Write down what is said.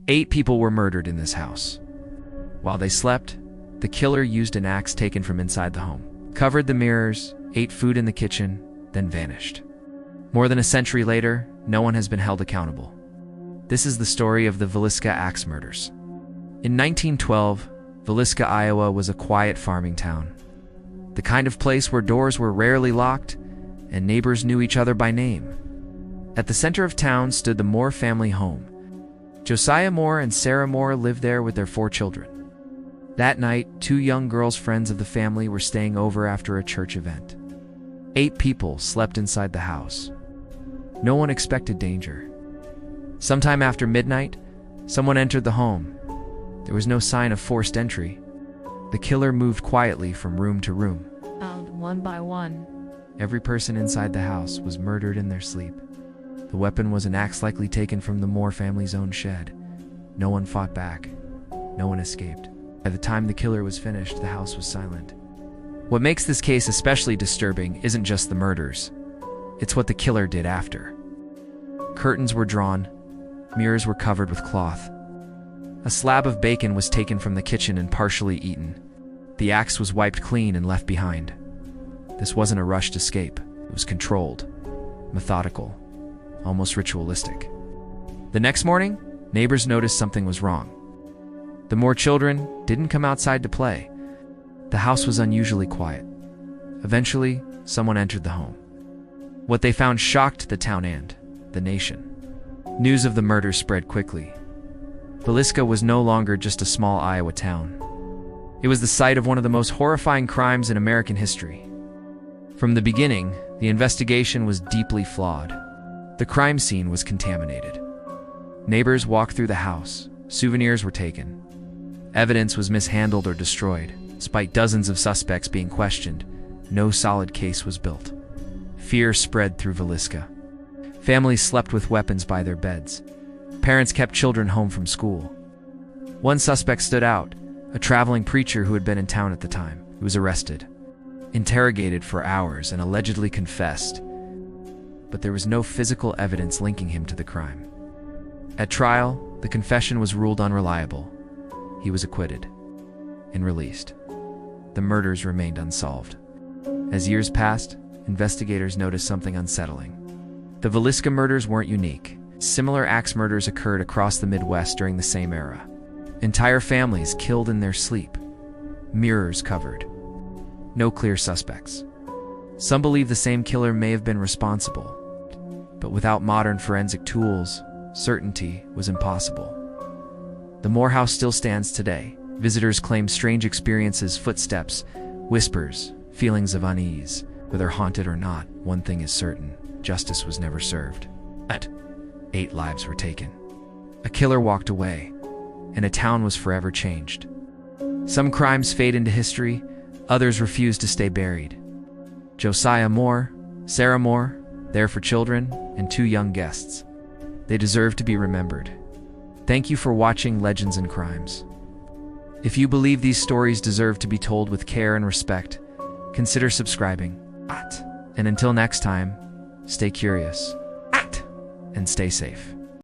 8 people were murdered in this house. While they slept, the killer used an axe taken from inside the home, covered the mirrors, ate food in the kitchen, then vanished. More than a century later, no one has been held accountable. This is the story of the Villisca Axe Murders. In 1912, Villisca, Iowa was a quiet farming town. The kind of place where doors were rarely locked and neighbors knew each other by name. At the center of town stood the Moore family home. Josiah Moore and Sarah Moore lived there with their 4 children. That night, 2 young girls, friends of the family, were staying over after a church event. 8 people slept inside the house. No one expected danger. Sometime after midnight, someone entered the home. There was no sign of forced entry. The killer moved quietly from room to room. One by one. Every person inside the house was murdered in their sleep. The weapon was an axe likely taken from the Moore family's own shed. No one fought back. No one escaped. By the time the killer was finished, the house was silent. What makes this case especially disturbing isn't just the murders. It's what the killer did after. Curtains were drawn. Mirrors were covered with cloth. A slab of bacon was taken from the kitchen and partially eaten. The axe was wiped clean and left behind. This wasn't a rushed escape. It was controlled, methodical, almost ritualistic. The next morning, neighbors noticed something was wrong. The Moore children didn't come outside to play. The house was unusually quiet. Eventually, someone entered the home. What they found shocked the town and the nation. News of the murder spread quickly. Villisca was no longer just a small Iowa town. It was the site of one of the most horrifying crimes in American history. From the beginning, the investigation was deeply flawed. The crime scene was contaminated. Neighbors walked through the house. Souvenirs were taken. Evidence was mishandled or destroyed. Despite dozens of suspects being questioned, no solid case was built. Fear spread through Villisca. Families slept with weapons by their beds. Parents kept children home from school. One suspect stood out, a traveling preacher who had been in town at the time. He was arrested, interrogated for hours, and allegedly confessed. But there was no physical evidence linking him to the crime. At trial, the confession was ruled unreliable. He was acquitted and released. The murders remained unsolved. As years passed, investigators noticed something unsettling. The Villisca murders weren't unique. Similar axe murders occurred across the Midwest during the same era. Entire families killed in their sleep. Mirrors covered. No clear suspects. Some believe the same killer may have been responsible. But without modern forensic tools, certainty was impossible. The Moore house still stands today. Visitors claim strange experiences, footsteps, whispers, feelings of unease. Whether haunted or not, one thing is certain: justice was never served. 8 lives were taken. A killer walked away, and a town was forever changed. Some crimes fade into history, others refuse to stay buried. Josiah Moore, Sarah Moore, there for children, and 2 young guests. They deserve to be remembered. Thank you for watching Legends and Crimes. If you believe these stories deserve to be told with care and respect, consider subscribing. And until next time, stay curious and stay safe.